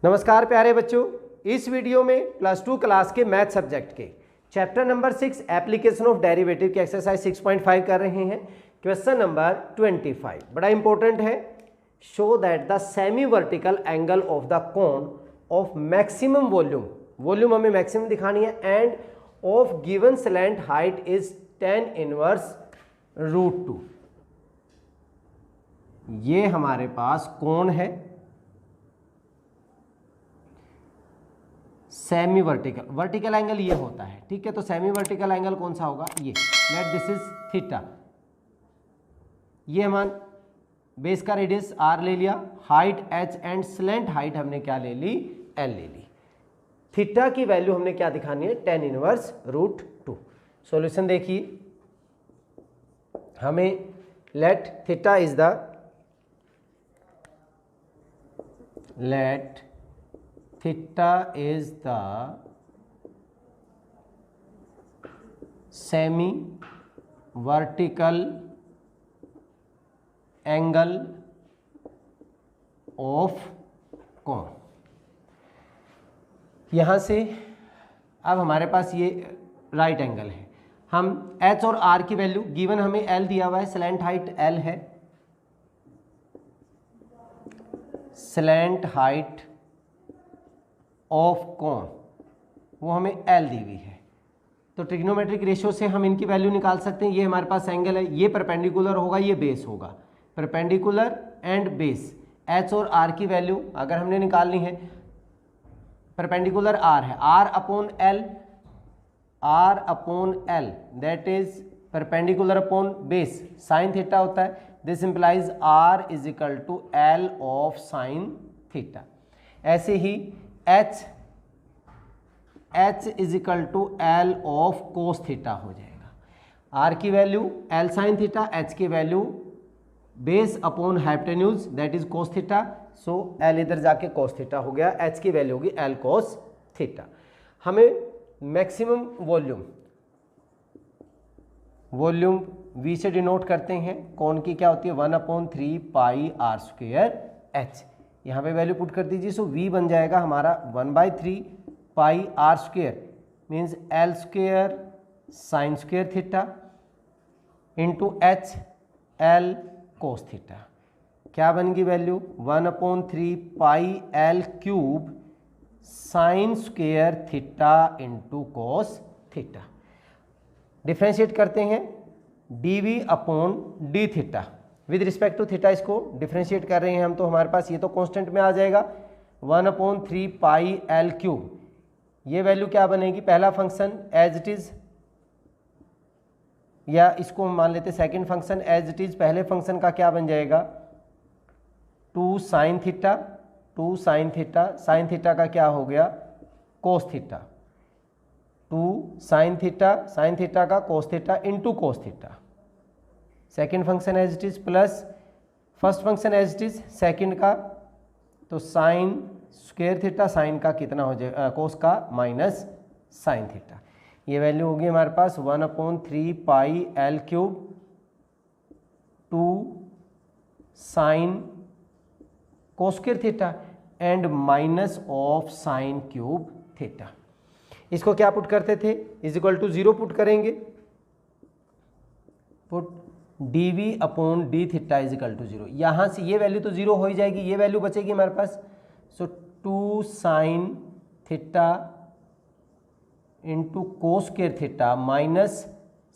नमस्कार प्यारे बच्चों, इस वीडियो में प्लस 2 क्लास के मैथ सब्जेक्ट के chapter number 6 application of derivative की एक्सरसाइज 6.5 कर रहे हैं। क्वेश्चन नंबर 25 बड़ा इंपॉर्टेंट है। Show that the semi vertical angle of the cone of maximum volume हमें मैक्सिमम दिखानी है end of given slant height is tan inverse √2। ये हमारे पास कोण है सेमी वर्टिकल एंगल ये होता है, ठीक है। तो सेमी वर्टिकल एंगल कौन सा होगा? ये लेट दिस इज थीटा। ये हमारा बेस का रेडियस r ले लिया, height h and slant height हमने क्या ले ली? l ले ली। थीटा की वैल्यू हमने क्या दिखानी है? tan inverse √2। सॉल्यूशन देखिए, हमें late theta is the theta is the semi vertical angle of cone। यहाँ से अब हमारे पास ये राइट एंगल है। हम h और r की वैल्यू गिवन हमें l दिया हुआ है, स्लैंट हाइट l है, स्लैंट हाइट ऑफ कोण वो हमें l दी हुई है। तो ट्रिग्नोमेट्रिक रेशियो से हम इनकी वैल्यू निकाल सकते हैं। ये हमारे पास एंगल है, ये परपेंडिकुलर होगा, ये बेस होगा, परपेंडिकुलर एंड बेस। h और r की वैल्यू अगर हमने निकालनी है, परपेंडिकुलर r है, r upon l that is perpendicular upon base, sine theta होता है। This implies r is equal to l of sine theta. ऐसे ही h is equal to l of cos theta हो जाएगा। r की value l sine theta, h की value base upon hypotenuse that is cos theta. So l इधर जाके कोस theta हो गया, h की वैल्यू होगी l कोस थीटा। हमें मैक्सिमम वॉल्यूम v से डिनोट करते हैं। कोण की क्या होती है? 1/3 पाई r स्क्वायर h। यहाँ पे वैल्यू पुट कर दीजिए। सो v बन जाएगा हमारा 1/3 pi r square means l square sine square theta into h l cos theta. क्या बनेगी value? 1/3 pi l cube sine square theta into cos theta. Differentiate करते हैं dv upon D theta with respect to theta. इसको differentiate कर रहे हैं हम, तो हमारे पास ये तो कांस्टेंट में आ जाएगा 1/3 पाई l क्यूब। ये वैल्यू क्या बनेगी? पहला फंक्शन एज इट इज, या इसको हम मान लेते second function as it is. पहले फंक्शन का क्या बन जाएगा? 2 sine theta, 2 sine theta, sine theta का क्या हो गया? Cos theta. 2 sine theta, sine theta का cos theta into cos theta. Second function as it is plus first function as it is second का, तो साइन स्क्वायर थीटा, साइन का कितना हो जाएगा? कोस का माइनस साइन थीटा। ये value होगी हमारे पास 1/3 pi l cube 2 sine cos square theta and minus of sine cube theta. इसको क्या पुट करते थे? इज इक्वल टू 0 पुट करेंगे। Put dv upon D theta is equal to 0। यहाँ से ये वैल्यू तो 0 हो ही जाएगी, ये वैल्यू बचेगी हमारे पास। So 2 sine theta into cos square theta minus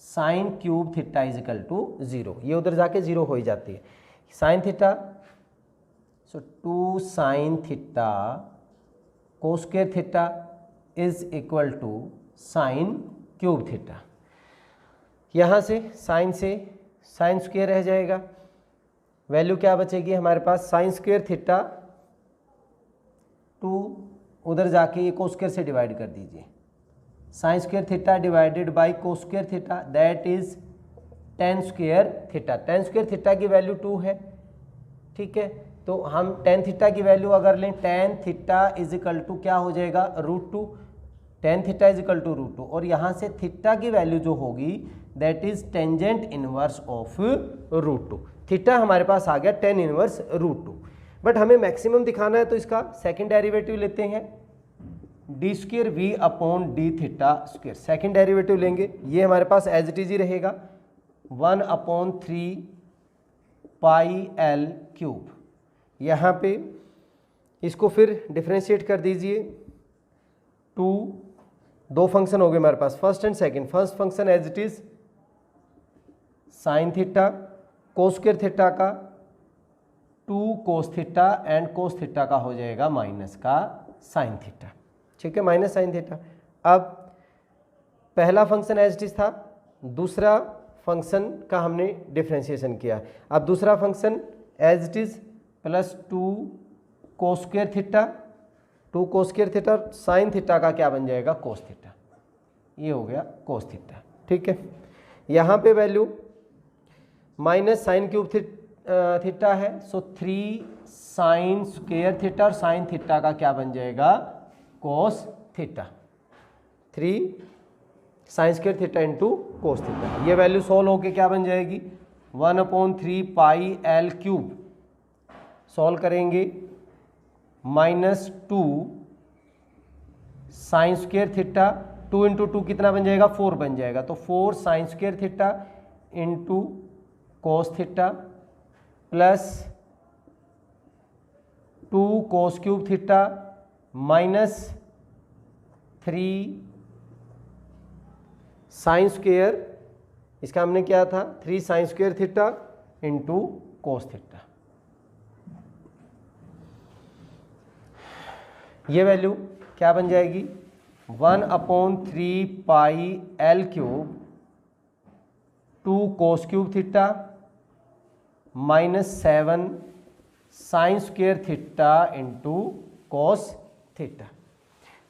sine cube theta is equal to 0। ये उधर जाके 0 हो ही जाती है। Sine theta, so 2 sine theta cos square theta is equal to sine cube theta. यहाँ से साइन स्क्वायर रह जाएगा, वैल्यू क्या बचेगी हमारे पास? साइन स्क्वायर थीटा 2 उधर जाके ये कोस स्क्वायर से डिवाइड कर दीजिए। Sine square theta divided by cos square theta that is tan square theta. tan square theta की वैल्यू 2 है, ठीक है। तो हम tan थीटा की वैल्यू अगर लें, tan theta is equal to क्या हो जाएगा? √2। tan theta is equal to √2 और यहाँ से थीटा की वैल्यू जो होगी that is tangent inverse of √2। Theta हमारे पास आ गया tan इनवर्स √2। बट हमें मैक्सिमम दिखाना है तो इसका सेकंड डेरिवेटिव लेते हैं, D square V upon D theta square, second derivative लेंगे। ये हमारे पास एज इट इज ही रहेगा 1/3 पाई एल क्यूब। यहाँ पे इसको फिर डिफ्रेंशिएट कर दीजिए, दो फंक्शन हो गए हमारे पास, first and second. First function as it is sine theta, cos square theta का 2 cos theta and cos theta का हो जाएगा माइनस का साइन थीटा, ठीक है, माइनस साइन थीटा। अब पहला फंक्शन एज इट इज था, दूसरा फंक्शन का हमने डिफ्रेंशिएशन किया। अब दूसरा function as it is plus 2 cos square theta, 2 cos square theta, sine theta का क्या बन जाएगा कोस थीटा, ये हो गया कोस थीटा, ठीक है। यहाँ पे value minus sine cube theta है, सो 3 साइन स्क्वायर थीटा और साइन थीटा का क्या बन जाएगा cos theta, 3 sine square theta into cos theta. ये वैल्यू सॉल्व होके क्या बन जाएगी 1/3 पाई एल क्यूब, सॉल्व करेंगे -2 साइन स्क्वायर थीटा, 2 इंटू 2 कितना बन जाएगा 4 बन जाएगा, तो 4 sine square theta into cos theta plus 2 cos cube theta -3 sine square, इसका हमने क्या था 3 sine square theta into cos theta. ये वैल्यू क्या बन जाएगी 1/3 pi L cube 2 cos cube theta -7 sine square theta into cos theta.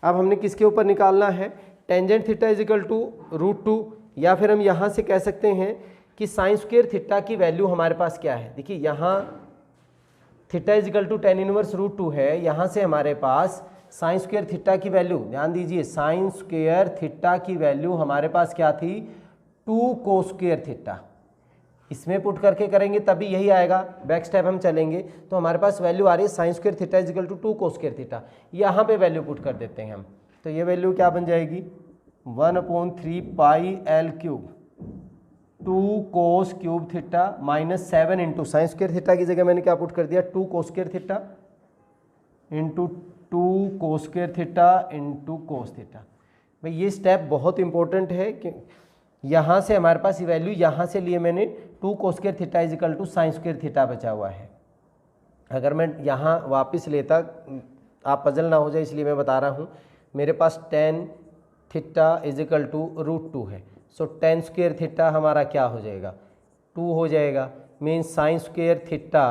अब हमने किसके ऊपर निकालना है, tangent theta is equal to √2, या फिर हम यहाँ से कह सकते हैं कि साइन स्क्वायर थीटा की वैल्यू हमारे पास क्या है। देखिए यहाँ theta is equal to tan inverse √2 है, यहाँ से हमारे पास साइन स्क्वायर थीटा की वैल्यू, ध्यान दीजिए साइन स्क्वायर थीटा की वैल्यू हमारे पास क्या थी 2 कोस स्क्वायर थीटा, इसमें पुट करके करेंगे तभी यही आएगा, बैक स्टेप हम चलेंगे तो हमारे पास वैल्यू आ रही है sine square theta is equal to 2 cos square theta, यहाँ पे वैल्यू पुट कर देते हैं हम, तो ये वैल्यू क्या बन जाएगी 1/3 pi L cube 2 cos cube theta -7 into sine square theta की जगह मैंने क्या पुट कर दिया 2 cos square theta into 2 cos square theta into cos theta. भाई ये स्टेप बहुत इंपॉर्टेंट है कि यहाँ से हमारे पास ये वैल्यू यहाँ से लिए मैंने 2 cos square theta is equal to sine square theta बचा हुआ है। अगर मैं यहाँ वापस लेता, आप पजल ना हो जाए इसलिए मैं बता रहा हूँ, मेरे पास tan theta is equal to √2 है, सो tan स्क्वायर थीटा हमारा क्या हो जाएगा 2 हो जाएगा, means sine square theta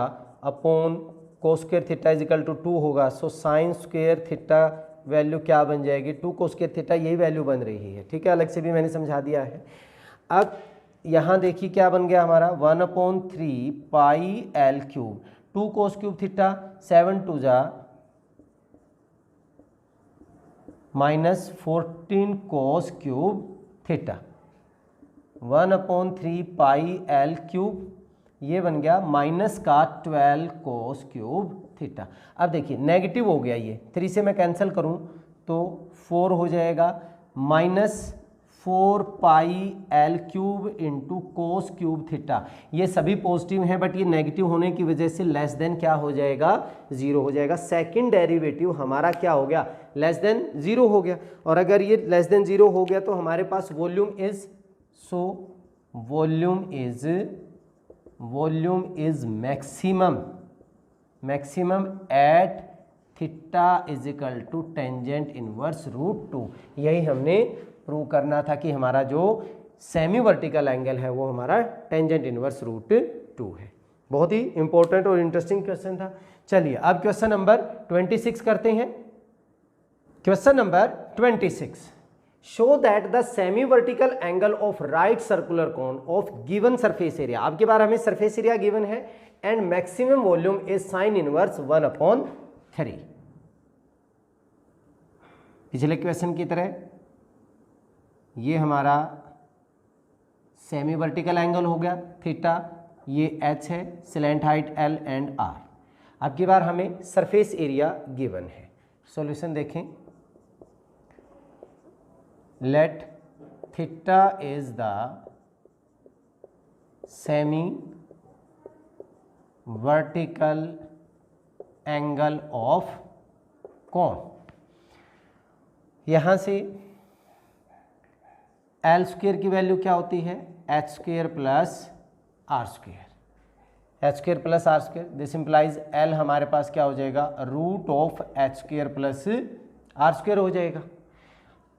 upon cos square theta is equal to 2 होगा, so sine square theta value क्या बन जाएगी 2 कोस स्क्वायर थीटा, यही वैल्यू बन रही है, ठीक है, अलग से भी मैंने समझा दिया है। अब यहाँ देखिए क्या बन गया हमारा 1/3 pi L cube 2 cos cube theta 7 2 जा -14 कोस cube theta 1/3 pi L cube, ये बन गया -12 कोस क्यूब थीटा। अब देखिए नेगेटिव हो गया, ये 3 से मैं कैंसिल करूं तो 4 हो जाएगा, -4 पाई L cube into cos cube theta, ये सभी पॉजिटिव हैं बट ये नेगेटिव होने की वजह से लेस देन क्या हो जाएगा 0 हो जाएगा, सेकंड डेरिवेटिव हमारा क्या हो गया लेस देन 0 हो गया। और अगर ये लेस देन 0 हो गया तो हमारे पास volume is, so volume is maximum at theta is equal to tangent inverse √2। यही हमने प्रूव करना था कि हमारा जो सेमी वर्टिकल एंगल है वो हमारा टेंजेंट इनवर्स √2 है। बहुत ही इंपॉर्टेंट और इंटरेस्टिंग क्वेश्चन था। चलिए अब क्वेश्चन नंबर 26 करते हैं। Question number 26, show that the semi vertical angle of right circular cone of given surface area, आपके बार हमें सरफेस एरिया गिवन है, and maximum volume is sine inverse 1/3। पिछले क्वेश्चन की तरह ये हमारा सेमी वर्टिकल एंगल हो गया थीटा, ये h है, slant height l and r। अब की बार हमें सरफेस एरिया गिवन है। सॉल्यूशन देखें, let theta is the semi vertical angle of cone. यहां से एल स्क्वेयर की वैल्यू क्या होती है, H square plus R square, H square plus R square. This implies L हमारे पास क्या हो जाएगा, root of H square plus R square हो जाएगा।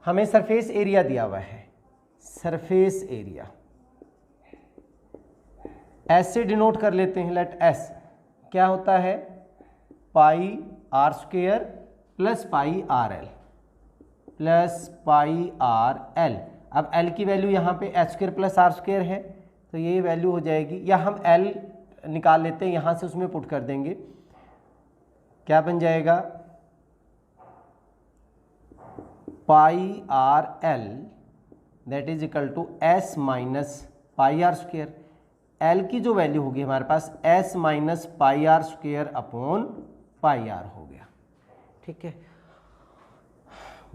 हमें सरफेस एरिया दिया हुआ है, सरफेस एरिया एस से डिनोट कर लेते हैं। लेट एस क्या होता है, pi R square plus pi R L plus pi R L. अब एल की वैल्यू यहाँ पे H square plus R square है, तो ये वैल्यू हो जाएगी, या हम एल निकाल लेते हैं यहाँ से, उसमें पुट कर देंगे, क्या बन जाएगा, pi R L that is equal to S minus pi R square. L की जो वैल्यू होगी हमारे पास S minus pi R square upon pi R हो गया। ठीक है,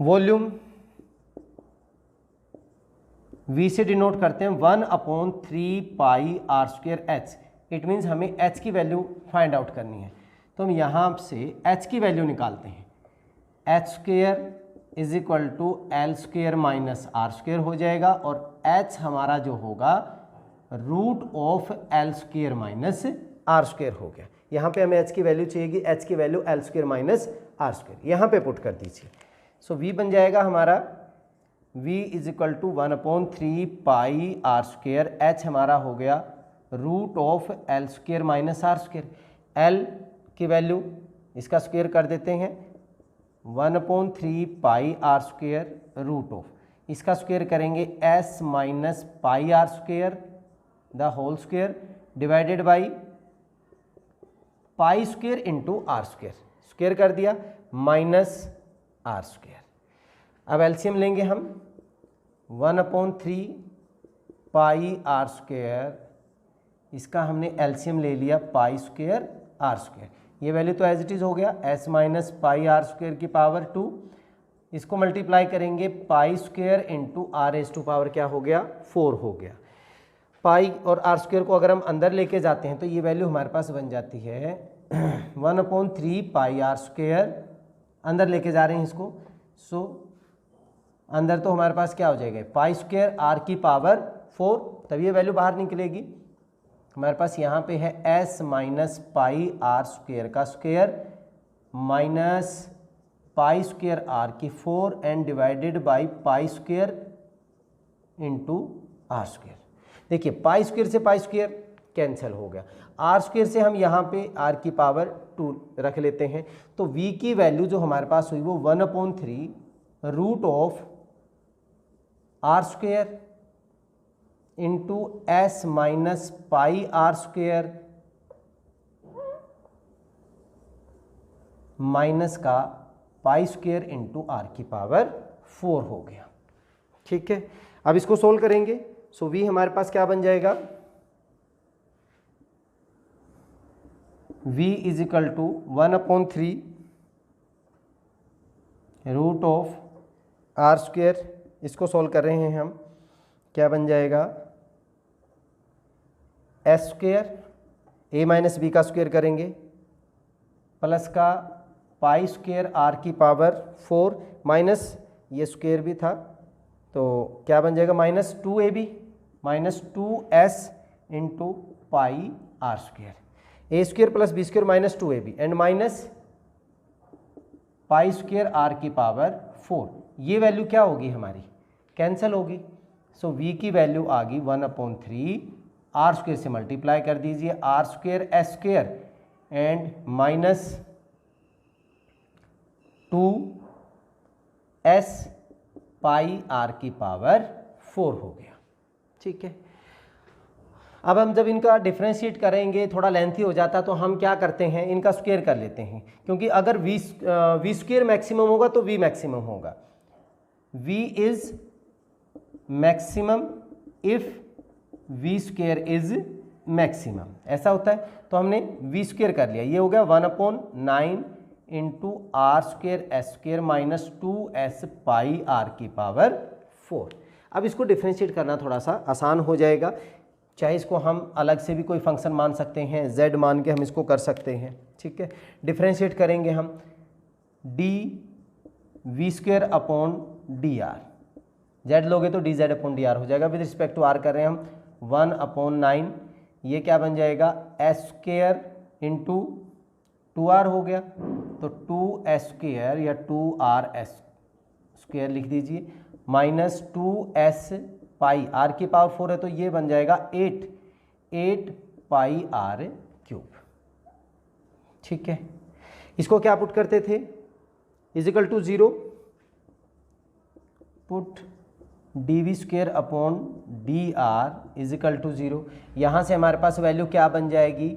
वॉल्यूम V से डिनोट करते हैं 1/3 pi R square H. It means हमें h की वैल्यू फाइंड आउट करनी है, तो हम यहाँ से h की वैल्यू निकालते हैं। H square is equal to L square minus R square हो जाएगा, और h हमारा जो होगा root of L square minus R square हो गया। यहाँ पे हमें h की वैल्यू चाहिएगी, h की value L square minus R square, यहाँ पे पुट कर दीजिए। सो v बन जाएगा हमारा, v is equal to 1/3 pi R square, h हमारा हो गया root of L square minus R square. l की वैल्यू इसका स्क्वेयर कर देते हैं, 1/3 pi R square root of, इसका स्क्वेयर करेंगे s minus pi R square the whole square divided by pi square into R square, square कर दिया minus R square. अब एलसीएम लेंगे हम, 1/3 पाई आर स्क्वेयर, इसका हमने एलसीएम ले लिया पाई स्क्वेयर आर स्क्वेयर, ये वैल्यू तो एज इट इज़ हो गया, s minus pi R square की पावर 2, इसको मल्टीप्लाई करेंगे पाई स्क्वेयर इंटू आर एज टू पावर क्या हो गया, 4 हो गया। पाई और आर स्क्वेयर को अगर हम अंदर लेके जाते हैं तो ये वैल्यू हमारे पास बन जाती है 1/3 पाई आर स्क्वेयर, अंदर लेके जा रहे हैं इसको, सो अंदर तो हमारे पास क्या हो जाएगा, पाई स्क्वेयर आर की पावर 4, तब ये वैल्यू बाहर निकलेगी। हमारे पास यहाँ पे है s minus pi R square का square minus pi square R की 4 and divided by pi square into R square. देखिए पाई स्क्वेयर से पाई स्क्वेयर कैंसिल हो गया, आर स्क्वेयर से हम यहाँ पे आर की पावर 2 रख लेते हैं, तो v की वैल्यू जो हमारे पास हुई वो 1/3 root of R square into S minus pi R square minus का पाई स्क्वेयर इंटू आर की पावर 4 हो गया। ठीक है, अब इसको सोल्व करेंगे, सो v हमारे पास क्या बन जाएगा, v is equal to 1/3 root of R square, इसको सोल्व कर रहे हैं हम, क्या बन जाएगा, S square A minus B का स्क्वेयर करेंगे प्लस का पाई स्क्वेयर आर की पावर 4 माइनस ये स्क्वेयर भी था, तो क्या बन जाएगा -2ab minus 2s into pi R square, A square plus B square minus 2ab and minus pi square R की पावर 4, ये वैल्यू क्या होगी हमारी, कैंसिल होगी। सो v की वैल्यू आ गई 1/3 आर स्क्वेयर से मल्टीप्लाई कर दीजिए, R square S square and minus 2s pi R की पावर 4 हो गया। ठीक है, अब हम जब इनका डिफ्रेंशिएट करेंगे थोड़ा लेंथी हो जाता, तो हम क्या करते हैं, इनका स्क्वायर कर लेते हैं, क्योंकि अगर वी स्क्वायर मैक्सिमम होगा तो v मैक्सिमम होगा। v is maximum if v square is maximum, ऐसा होता है। तो हमने वी स्क्वेयर कर लिया, ये हो गया 1/9 into R square S square minus 2s pi R की पावर 4। अब इसको डिफ्रेंशिएट करना थोड़ा सा आसान हो जाएगा, चाहे इसको हम अलग से भी कोई फंक्शन मान सकते हैं, z मान के हम इसको कर सकते हैं, ठीक है। डिफ्रेंशिएट करेंगे हम D V square upon D R, z लोगे तो D Z upon D R हो जाएगा। विद रिस्पेक्ट टू आर कर रहे हैं हम 1/9, ये क्या बन जाएगा एस स्क्वेयर इंटू 2r हो गया, तो 2s स्क्वेयर या 2rs स्क्वेयर लिख दीजिए माइनस 2s पाई आर की पावर 4 है, तो ये बन जाएगा 8 पाई आर क्यूब, ठीक है। इसको क्या पुट करते थे, equal to 0, put D V square upon D R equal to 0। यहाँ से हमारे पास वैल्यू क्या बन जाएगी,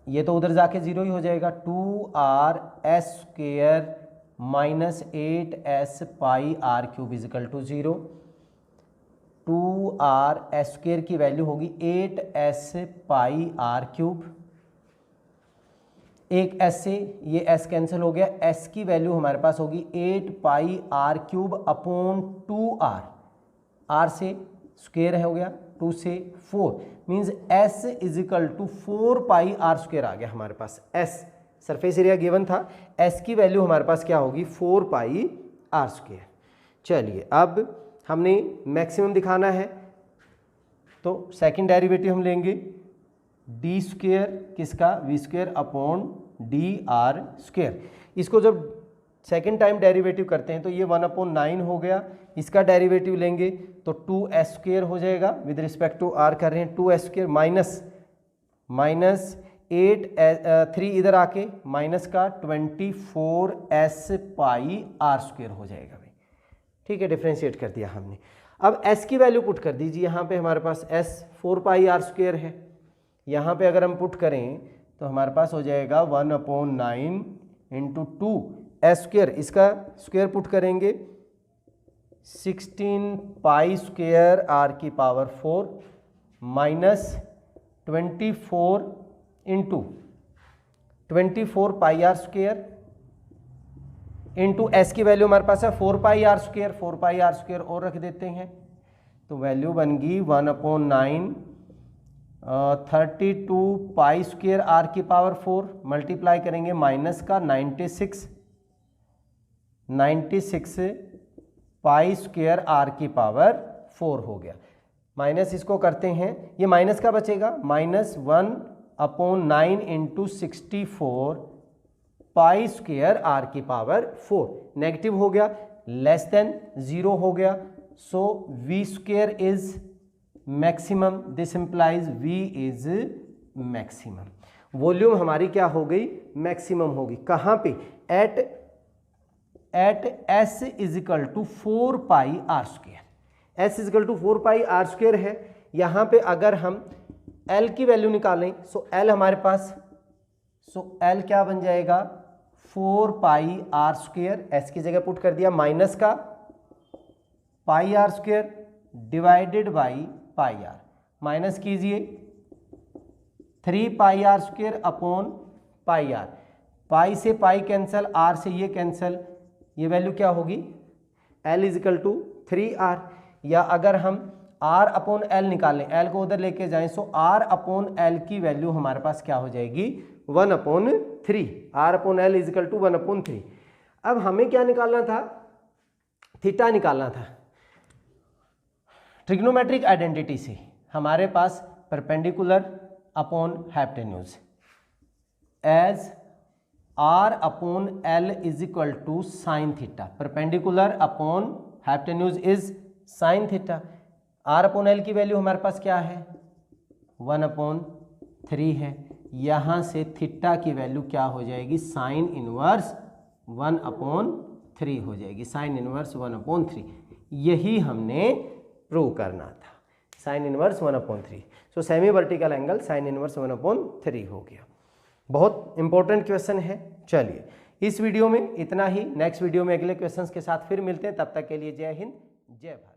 ये तो उधर जाके 0 ही हो जाएगा, 2r s square minus 8s pi R cube equal to 0। 2r s square की वैल्यू होगी 8s पाई आर क्यूब, एक s से ये s कैंसिल हो गया, s की वैल्यू हमारे पास होगी 8 pi R cube upon 2r, r से स्क्वेयर हो गया 2 से 4, means s is equal to 4 pi R square आ गया हमारे पास। s सरफेस एरिया गिवन था, s की वैल्यू हमारे पास क्या होगी 4 पाई आर स्क्वेयर। चलिए अब हमने मैक्सिमम दिखाना है, तो सेकंड डेरिवेटिव हम लेंगे डी स्क्वेयर किसका, V square upon D R square. इसको जब सेकंड टाइम डेरिवेटिव करते हैं तो ये 1/9 हो गया, इसका डेरिवेटिव लेंगे तो 2s स्क्वेयर हो जाएगा, विद रिस्पेक्ट टू r कर रहे हैं 2s स्क्वेयर माइनस 3 इधर आके माइनस का 24s पाई आर स्क्वेयर हो जाएगा भाई, ठीक है। डिफ्रेंशिएट कर दिया हमने। अब s की वैल्यू पुट कर दीजिए, यहाँ पे हमारे पास s 4 पाई आर स्क्वेयर है, यहाँ पे अगर हम पुट करें तो हमारे पास हो जाएगा 1/9 इंटू 2s स्क्वेयर, इसका स्क्वेयर पुट करेंगे 16 पाई स्क्वेयर आर की power 4 minus 24 into 24 pi R square into s की वैल्यू हमारे पास है 4 pi R square, 4 pi R square और रख देते हैं, तो वैल्यू बन गई 1/9 32 पाई स्क्वेयर आर की पावर 4, मल्टीप्लाई करेंगे माइनस का 96 पाई स्क्वेयर आर की पावर 4 हो गया। माइनस इसको करते हैं, ये माइनस का बचेगा minus 1/9 into 64 pi square R की पावर 4, नेगेटिव हो गया, लेस देन 0 हो गया, so V square is maximum, this implies v is maximum. Volume हमारी क्या हो गई, मैक्सिमम होगी, कहाँ पे, at s is equal to 4 pi R square, s is equal to 4 pi R square है। यहाँ पे अगर हम l की वैल्यू निकालें सो l हमारे पास, सो l क्या बन जाएगा 4 पाई आर स्क्वेयर, s की जगह पुट कर दिया माइनस का pi R square divided by pi R, minus कीजिए 3 pi R square upon pi R, pi से पाई कैंसल, आर से ये कैंसल, ये वैल्यू क्या होगी l इजिकल टू 3r, या अगर हम r अपॉन l निकालें, l को उधर लेके जाएं सो r अपॉन l की वैल्यू हमारे पास क्या हो जाएगी 1/3, r upon l equal to 1/3। अब हमें क्या निकालना था, थीटा निकालना था। ट्रिग्नोमेट्रिक आइडेंटिटी से हमारे पास perpendicular upon hypotenuse as r upon l is equal to sine theta, perpendicular upon hypotenuse is sine theta. r upon l की वैल्यू हमारे पास क्या है 1/3 है, यहाँ से थीटा की वैल्यू क्या हो जाएगी साइन इनवर्स 1/3 हो जाएगी, साइन इनवर्स 1/3, यही हमने प्रूव करना था, sine inverse 1/3। So semi vertical angle sine inverse 1/3 हो गया। बहुत इंपॉर्टेंट क्वेश्चन है। चलिए इस वीडियो में इतना ही, नेक्स्ट वीडियो में अगले क्वेश्चंस के साथ फिर मिलते हैं, तब तक के लिए जय हिंद जय भारत।